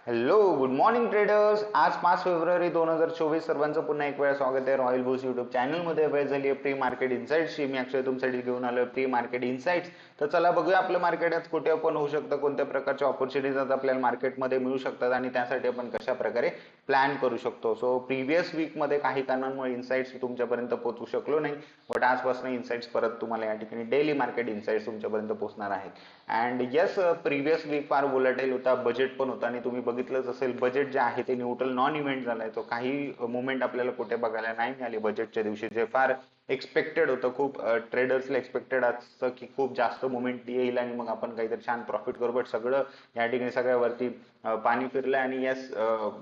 Hello good morning traders. आज 5 February 2024 सर्वांचं पुन्हा एक वेळा स्वागत आहे रॉयल बुल्स युट्यूब चॅनलमध्ये. वेळ झाली आहे प्री मार्केट इन्साइट्सची. मी अक्षय तुमच्यासाठी घेऊन आलो प्री मार्केट इन्साइट्स. तर चला बघूया आपलं मार्केट आज कुठे ओपन होऊ शकतं, कोणत्या प्रकारच्या ऑपॉर्च्युनिटीज आपल्याला मार्केटमध्ये मिळू शकतात आणि त्यासाठी आपण कशा प्रकारे प्लॅन करू शकतो. सो प्रिव्हियस वीकमध्ये काही कारणांमुळे इन्साइट्स तुमच्यापर्यंत पोहोचू शकलो नाही, बट आजपासून इन्साइट्स परत तुम्हाला या ठिकाणी डेली मार्केट इन्साइट्स तुमच्यापर्यंत पोहोचणार आहेत. अँड येस, प्रिव्हियस वीक फार वोलेटाईल होता, बजेट पण होता आणि तुम्ही बघितलंच असेल बजेट जे आहे ते न्यूट्रल नॉन इव्हेंट झालाय. तो काही मुवमेंट आपल्याला कुठे बघायला नाही मिळाली बजेटच्या दिवशी, जे फार एक्सपेक्टेड होतं. खूप ट्रेडर्सला एक्सपेक्टेड असतं की खूप जास्त मुवमेंट येईल आणि मग आपण काहीतरी छान प्रॉफिट करू, बट सगळं या ठिकाणी सगळ्यावरती पाणी फिरलंय आणि येस,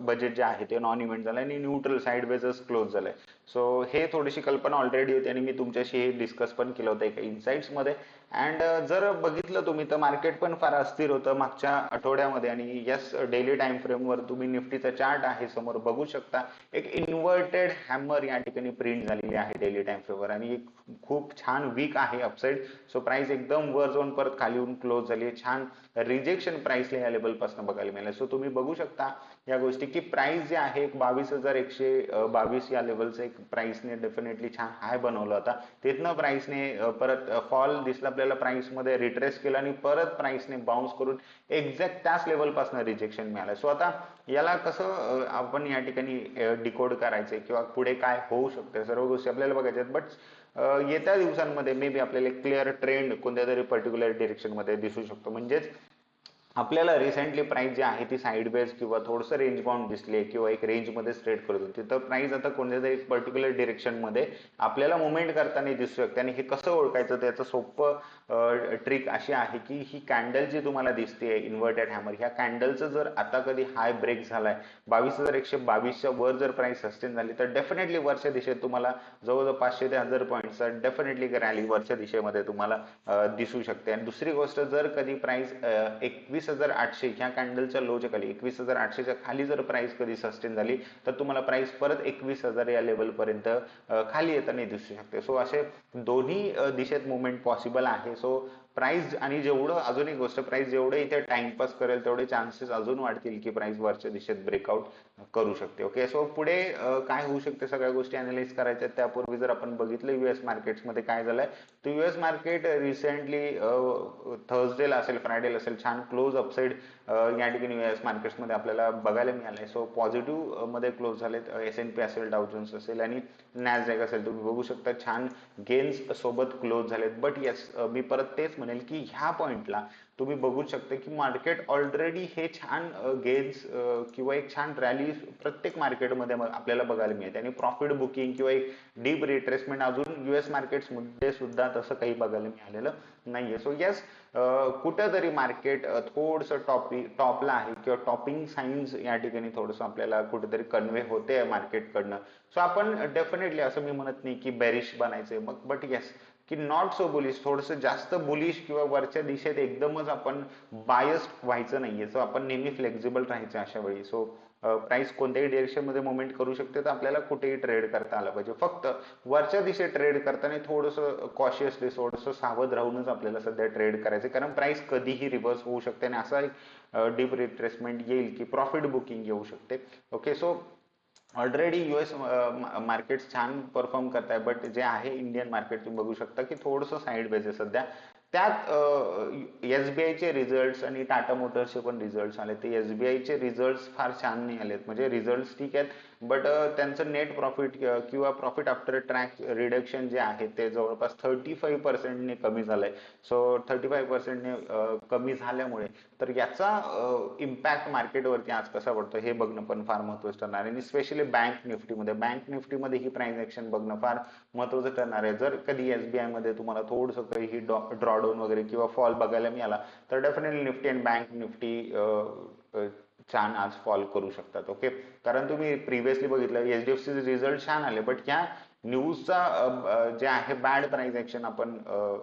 बजेट जे आहे ते नॉन इव्हेंट झालंय आणि न्यूट्रल साइडवेजच क्लोज झालंय. सो हे थोडीशी कल्पना ऑलरेडी होती आणि मी तुमच्याशी हे डिस्कस पण केलं होतं एका इन्साइट्स मध्ये. अँड जर बघितलं तुम्ही तर मार्केट पण फार अस्थिर होतं मागच्या आठवड्यामध्ये. आणि यस, डेली टाइम फ्रेमवर तुम्ही निफ्टीचा चार्ट आहे समोर बघू शकता. एक इन्व्हर्टेड हॅमर या ठिकाणी प्रिंट झालेली आहे डेली टाइम फ्रेमवर आणि एक खूप छान वीक आहे अपसाइड. सो प्राइस एकदम वर जाऊन परत खाली येऊन क्लोज झाली आहे. छान रिजेक्शन प्राइसला या लेवल पासून बघायला मिळालं. सो तुम्ही बघू शकता या गोष्टी की प्राइस जे आहे 22,122 या लेवलचं एक प्राइसने डेफिनेटली छान हाय बनवला होता. तिथनं प्राइसने परत फॉल दिसला आपल्याला, प्राइस मध्ये रिट्रेस केला आणि परत प्राइसने बाउन्स करून एक्झॅक्ट त्याच लेवल पासून रिजेक्शन मिळालं. सो आता याला कसं आपण या ठिकाणी डिकोड करायचे किंवा पुढे काय होऊ शकते सर्व गोष्टी आपल्याला बघायच्या आहेत. बट येत्या दिवसांमध्ये मे बी आपल्याला एक क्लिअर ट्रेंड कोणत्या तरी पर्टिक्युलर डिरेक्शन मध्ये दिसू शकतो. म्हणजेच आपल्याला रिसेंटली प्राइस जी आहे ती साईडवेज किंवा थोडंसं रेंज बाउंड दिसली किंवा एक रेंज मध्ये ट्रेड करत होती, तर प्राइस आता कोणत्या तरी पर्टिक्युलर डिरेक्शन मध्ये आपल्याला मुवमेंट करताना दिसू शकते. आणि हे कसं ओळखायचं त्याचं सोपं ट्रिक अशी आहे की ही कॅन्डल जी तुम्हाला दिसते इन्व्हर्टेड हॅमर, ह्या कॅन्डलचं जर आता कधी हाय ब्रेक झालाय 22,122च्या वर जर प्राइस सस्टेन झाली तर डेफिनेटली वरच्या दिशेत तुम्हाला जवळजवळ 500 ते 1000 पॉईंटचा डेफिनेटली रॅली वरच्या दिशेमध्ये तुम्हाला दिसू शकते. आणि दुसरी गोष्ट, जर कधी प्राइस 21,800 ह्या कॅन्डलच्या लोच्या खाली 21,800च्या खाली जर प्राइस कधी सस्टेन झाली तर तुम्हाला प्राइस परत 21,000 या लेवल पर्यंत खाली येताना दिसू शकते. सो असे दोन्ही दिशेत मुवमेंट पॉसिबल आहे. सो प्राइस आणि जेवढं, अजून एक गोष्ट, प्राइस जेवढे इथे टाइमपास करेल तेवढे चान्सेस अजून वाढतील की प्राइस वरच्या दिशेत ब्रेकआउट करू शकते. ओके, सो पुढे काय होऊ शकते सगळ्या गोष्टी अनालाइज करायच्या. त्यापूर्वी जर आपण बघितलं युएस मार्केट्समध्ये काय झालंय, तर युएस मार्केट रिसेंटली थर्सडेला असेल फ्रायडेला असेल छान क्लोज अपसाइड या ठिकाणी युएस मार्केट्समध्ये आपल्याला बघायला मिळालंय. सो पॉझिटिव्ह मध्ये क्लोज झालेत. S&P असेल, डाउ जोन्स असेल आणि नॅसडॅक असेल, तुम्ही बघू शकता छान गेन्स सोबत क्लोज झालेत. बट येस, मी परत तेच म्हणेल की ह्या पॉइंटला तुम्ही बघू शकता की मार्केट ऑलरेडी हे छान गेन्स किंवा एक छान रॅली प्रत्येक मार्केटमध्ये आपल्याला बघायला मिळते आणि प्रॉफिट बुकिंग किंवा एक डीप रिट्रेसमेंट अजून युएस मार्केट्समध्ये सुद्धा तसं काही बघायला मिळालेलं नाहीये. सो येस, कुठंतरी मार्केट थोडंसं टॉपला आहे किंवा टॉपिंग साइन्स या ठिकाणी थोडंसं आपल्याला कुठेतरी कन्वे होते मार्केटकडनं. सो आपण डेफिनेटली असं मी म्हणत नाही की बेरिश बनायचंय मग, बट येस की नॉट सो बुलिश, थोडंसं जास्त बुलिश किंवा वरच्या दिशेत एकदमच आपण बायस्ड व्हायचं नाहीये. सो आपण नेहमी फ्लेक्झिबल राहायचं अशा वेळी. सो प्राइस कोणत्याही डिरेक्शन मध्ये मुवमेंट करू शकते, तर आपल्याला कुठेही ट्रेड करता आलं पाहिजे. फक्त वरच्या दिशेत ट्रेड करताना थोडंसं कॉशियसली, थोडंसं सावध राहूनच आपल्याला सध्या ट्रेड करायचं, कारण प्राइस कधीही रिव्हर्स होऊ शकते आणि असा एक डीप रिट्रेसमेंट येईल की प्रॉफिट बुकिंग येऊ शकते. Okay, so already US market छान परफॉर्म करत आहे, बट जे आहे इंडियन मार्केट तुम्ही बघू शकता की थोडंसं साईडवेज आहे सध्या. त्यात एसबीआयचे रिझल्ट्स आणि टाटा मोटर्सचे पण रिझल्ट्स आले. ते एसबीआयचे रिझल्ट्स फार छान नाही आलेत, म्हणजे रिझल्ट्स ठीक आहेत बट त्यांचं नेट प्रॉफिट किंवा प्रॉफिट आफ्टर टॅक्स रिडक्शन जे आहे ते जवळपास 35% कमी झालंय. सो 35% कमी झाल्यामुळे तर याचा इम्पॅक्ट मार्केटवरती आज कसा पडतो हे बघणं पण फार महत्त्वाचं ठरणार आहे. आणि स्पेशली बँक निफ्टीमध्ये ही प्राइस ऍक्शन बघणं फार महत्त्वाचं ठरणार आहे. जर कधी एसबीआय मध्ये तुम्हाला थोडंसं काही ड्रॉडाऊन वगैरे किंवा फॉल बघायला मिळाला तर डेफिनेटली निफ्टी आणि बँक निफ्टी छान आज फॉल करू शकतात. ओके, कारण तुम्ही प्रिव्हियसली बघितलं एचडीएफसी रिझल्ट छान आले, बट ह्या न्यूजचा जे आहे बॅड प्राइस ऍक्शन आपण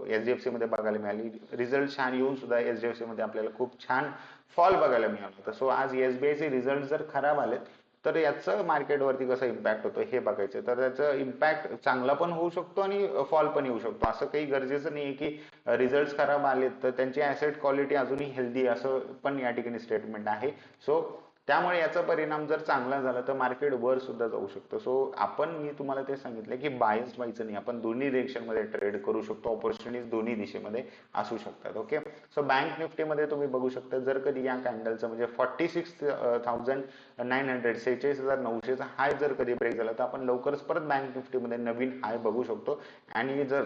एचडीएफसी मध्ये बघायला मिळाली. रिझल्ट छान येऊन सुद्धा एचडीएफसी मध्ये आपल्याला खूप छान फॉल बघायला मिळाला होता. सो आज एसबीआयचे रिझल्ट जर खराब आलेत तर याचं मार्केटवरती कसा इम्पॅक्ट होतो हे बघायचं. तर त्याचा इम्पॅक्ट चांगला पण होऊ शकतो आणि फॉल पण येऊ शकतो. असं काही गरजेचं नाही की रिझल्ट खराब आलेत तर त्यांची ऍसेट क्वालिटी अजूनही हेल्दी असं पण या ठिकाणी स्टेटमेंट आहे. सो त्यामुळे याचा परिणाम जर चांगला झाला तर मार्केट वर सुद्धा जाऊ शकतं. सो मी तुम्हाला ते सांगितलं की बायस व्हायचं नाही, आपण दोन्ही डिरेक्शन मध्ये ट्रेड करू शकतो. ऑपॉर्च्युनिटीज दोन्ही दिशेमध्ये असू शकतात. ओके, सो बँक निफ्टी मध्ये तुम्ही बघू शकता जर कधी या कॅन्डलचं म्हणजे 46,900 46,900चा हाय जर कधी ब्रेक झाला तर आपण लवकरच परत बँक निफ्टी मध्ये नवीन हाय बघू शकतो. आणि जर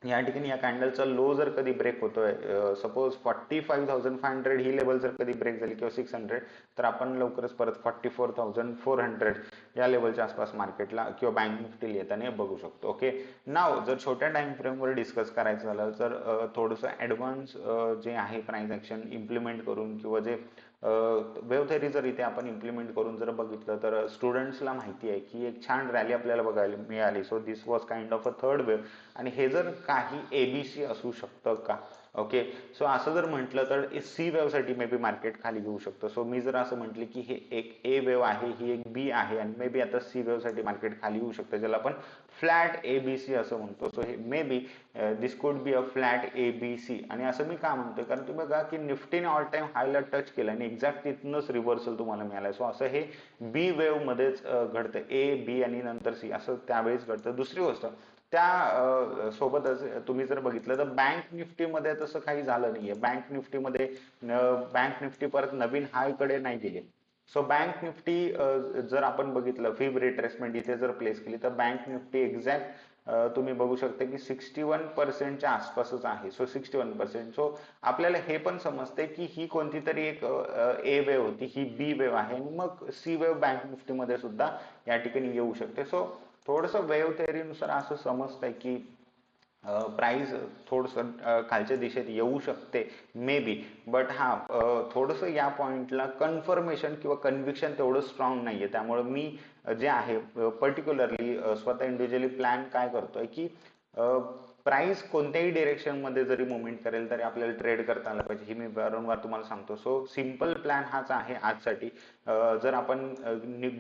या ठिकाणी या कॅन्डलचा लो जर कधी ब्रेक होतोय, सपोज 45,500 ही लेवल जर कधी ब्रेक झाली किंवा 600, तर आपण लवकरच परत 44,400 या लेवलच्या आसपास मार्केटला किंवा बँक निफ्टी येताना बघू शकतो. ओके, नाव जर छोट्या टाइम फ्रेमवर डिस्कस करायचं झालं तर थोडंसं ऍडव्हान्स जे आहे प्राइस ऍक्शन इम्प्लिमेंट करून किंवा जे वेव्ह थेरी जर इथे आपण इम्प्लिमेंट करून जर बघितलं तर स्टुडंट्सला माहिती आहे की एक छान रॅली आपल्याला बघायला मिळाली. So this was kind of a third wave, आणि हे जर काही एबीसी असू शकतं का? ओके, सो असं जर म्हटलं तर सी वेव्ह साठी मे बी मार्केट खाली घेऊ शकतं. सो मी जर असं म्हटलं की हे एक ए वेव्ह आहे, ही एक बी आहे, आणि मे बी आता सी वेव्ह साठी मार्केट खाली येऊ शकतं, ज्याला आपण फ्लॅट एबीसी असं म्हणतो. सो हे may be this could be a flat ABC. आणि असं मी का म्हणतोय, कारण तुम्ही बघा की निफ्टीने ऑल टाइम हायला टच केलं आणि एक्झॅक्ट तिथूनच रिव्हर्सल तुम्हाला मिळालं. सो असं हे बी वेव्ह मध्येच घडतं, ए बी आणि नंतर सी असं त्यावेळेस घडतं. दुसरी गोष्ट त्या सोबतच तुम्ही जर बघितलं तर बँक निफ्टीमध्ये तसं काही झालं नाहीये. बँक निफ्टी परत नवीन हाय कडे नाही गेले. सो बँक निफ्टी जर आपण बघितलं फिब रिट्रेसमेंट इथे जर प्लेस केली तर बँक निफ्टी एक्झॅक्ट तुम्ही बघू शकता की 61% आसपासच आहे. सो 61%. सो आपल्याला हे पण समजते की ही कोणती तरी एक ए वेव्ह होती, ही बी वेव्ह आहे, आणि मग सी वेव्ह बँक निफ्टी मध्ये सुद्धा या ठिकाणी येऊ शकते. सो थोडस वेव्ह थेअरीनुसार असं समजतंय की प्राइस थोडस खालच्या दिशेत येऊ शकते मे बी. बट हा थोडस या पॉइंटला कन्फर्मेशन किंवा कन्व्हिक्शन तेवढं स्ट्रॉंग नाहीये. त्यामुळे मी जे आहे पर्टिक्युलरली स्वतः इंडिव्हिज्युअली प्लॅन काय करतोय की प्राइस कोणत्याही डिरेक्शन मध्ये जरी मुवमेंट करेल तरी आपल्याला ट्रेड करता आलं पाहिजे, हे मी वारंवार तुम्हाला सांगतो. सो सिम्पल प्लॅन हाच आहे आजसाठी. जर आपण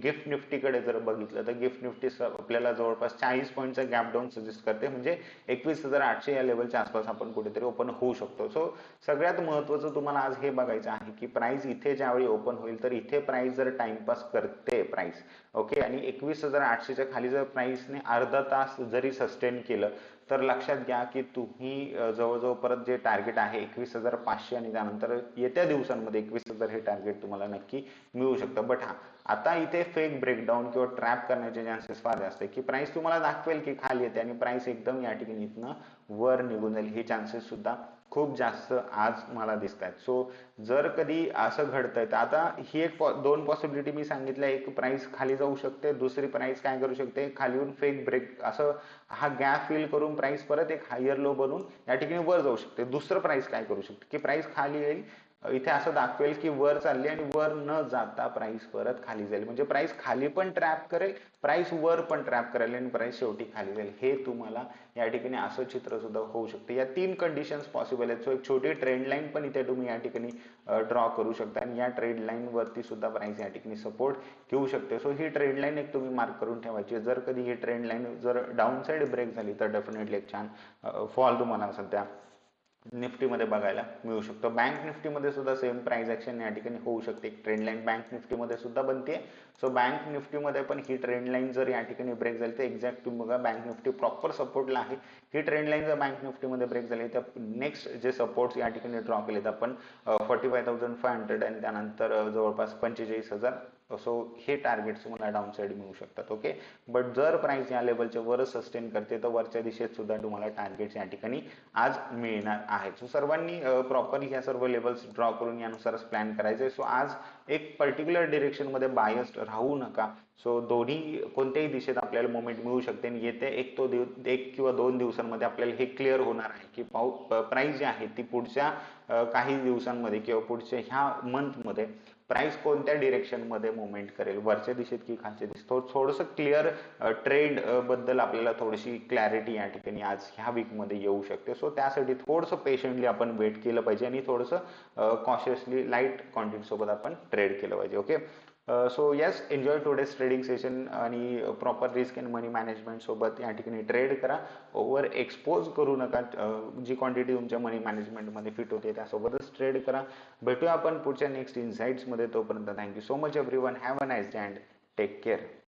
गिफ्ट निफ्टीकडे जर बघितलं तर गिफ्ट निफ्टी आपल्याला जवळपास 40 पॉईंटचा गॅप डाऊन सजेस्ट करते, म्हणजे 21,800 या लेवलच्या आसपास आपण कुठेतरी ओपन होऊ शकतो. सो सगळ्यात महत्वाचं तुम्हाला आज हे बघायचं आहे की प्राइस इथे ज्यावेळी ओपन होईल तर इथे प्राइस जर टाइमपास करते प्राइस, ओके, आणि 21,800च्या खाली जर प्राइसने अर्धा तास जरी सस्टेन केलं तर लक्षात घ्या की तुम्ही जवळजवळ परत जे टार्गेट आहे 21,500 आणि त्यानंतर येत्या दिवसांमध्ये 21,000 हे टार्गेट तुम्हाला नक्की मिळू शकतं. बट हा आता इथे फेक ब्रेकडाऊन किंवा ट्रॅप करण्याचे चान्सेस फार जास्त आहे की प्राइस तुम्हाला दाखवेल की खाली येते आणि प्राइस एकदम या ठिकाणी इथनं वर निघून जाईल, हे चान्सेस सुद्धा खूप जास्त आज मला दिसत आहेत. सो जर कधी असं घडतंय तर आता ही एक दोन पॉसिबिलिटी मी सांगितल्या, एक प्राइस खाली जाऊ शकते, दुसरी प्राइस काय करू शकते, खाली येऊन फेक ब्रेक असं हा गॅप फिल करून प्राइस परत एक हायर लो बनून या ठिकाणी वर जाऊ शकते. दुसरं प्राइस काय करू शकते की प्राइस खाली येईल, इथे असं दाखवेल की वर चालली आणि वर न जाता प्राइस परत खाली जाईल, म्हणजे प्राइस खाली पण ट्रॅप करेल, प्राइस वर पण ट्रॅप करेल आणि प्राइस शेवटी खाली जाईल. हे तुम्हाला या ठिकाणी असं चित्र सुद्धा होऊ शकते. या तीन कंडिशन्स पॉसिबल आहेत. सो एक छोटी ट्रेंड लाईन पण इथे तुम्ही या ठिकाणी ड्रॉ करू शकता आणि या ट्रेंड लाईन वरती सुद्धा प्राइस या ठिकाणी सपोर्ट घेऊ शकते. सो ही ट्रेंड लाईन एक तुम्ही मार्क करून ठेवायची. जर कधी ही ट्रेंड लाईन जर डाऊन साइड ब्रेक झाली तर डेफिनेटली एक छान फॉल तुम्हाला सध्या निफ्टीमध्ये बघायला मिळू शकतो. बँक निफ्टीमध्ये सुद्धा सेम प्राइस ऍक्शन या ठिकाणी होऊ शकते. ट्रेंड लाईन बँक निफ्टीमध्ये सुद्धा बनते. सो बँक निफ्टीमध्ये पण ही ट्रेंड लाईन जर या ठिकाणी ब्रेक झाली तर एक्झॅक्ट तुम्ही बघा बँक निफ्टी प्रॉपर सपोर्टला आहे. ही ट्रेंड लाईन जर बँक निफ्टीमध्ये ब्रेक झाली तर नेक्स्ट जे सपोर्ट या ठिकाणी ड्रॉ केलेत आपण 45,500 आणि त्यानंतर जवळपास 45,000. सो हे टार्गेट्स तुम्हाला डाऊन साइड मिळू शकतात. ओके, बट जर प्राइस या लेवलच्या वर सस्टेन करते तर वरच्या दिशेत सुद्धा तुम्हाला टार्गेट्स या ठिकाणी आज मिळणार आहेत. सो सर्वांनी प्रॉपरली ह्या सर्व लेवल्स ड्रॉ करून यानुसारच प्लॅन करायचे. सो आज एक पर्टिक्युलर डिरेक्शन मध्ये बायस्ड राहू नका. सो दोन्ही कोणत्याही दिशेत आपल्याला मोमेंट मिळू शकते आणि येत्या एक किंवा 2 दिवसांमध्ये आपल्याला हे क्लिअर होणार आहे की प्राइस जी आहे ती पुढच्या काही दिवसांमध्ये किंवा पुढच्या ह्या मंथ मध्ये प्राइस कोणत्या डिरेक्शन मध्ये मुवमेंट करेल, वरच्या दिशेत की खालच्या दिशेत. थोडंसं क्लिअर ट्रेंड बद्दल आपल्याला थोडीशी क्लॅरिटी या ठिकाणी आज ह्या वीक मध्ये येऊ शकते. सो त्यासाठी थोडंसं पेशंटली आपण वेट केलं पाहिजे आणि थोडंसं कॉशियसली लाईट क्वांटिटी सोबत आपण ट्रेड केलं पाहिजे. Okay, so yes, enjoy today's trading session आणि proper risk and money management सोबत या ठिकाणी ट्रेड करा. ओव्हर एक्सपोज करू नका. जी क्वांटिटी तुमच्या मनी मॅनेजमेंट मध्ये फिट होते त्यासोबतच ट्रेड करा. भेटूया आपण पुढच्या नेक्स्ट इन्साइट्स मध्ये. तोपर्यंत thank you so much everyone. Have a nice day and take care.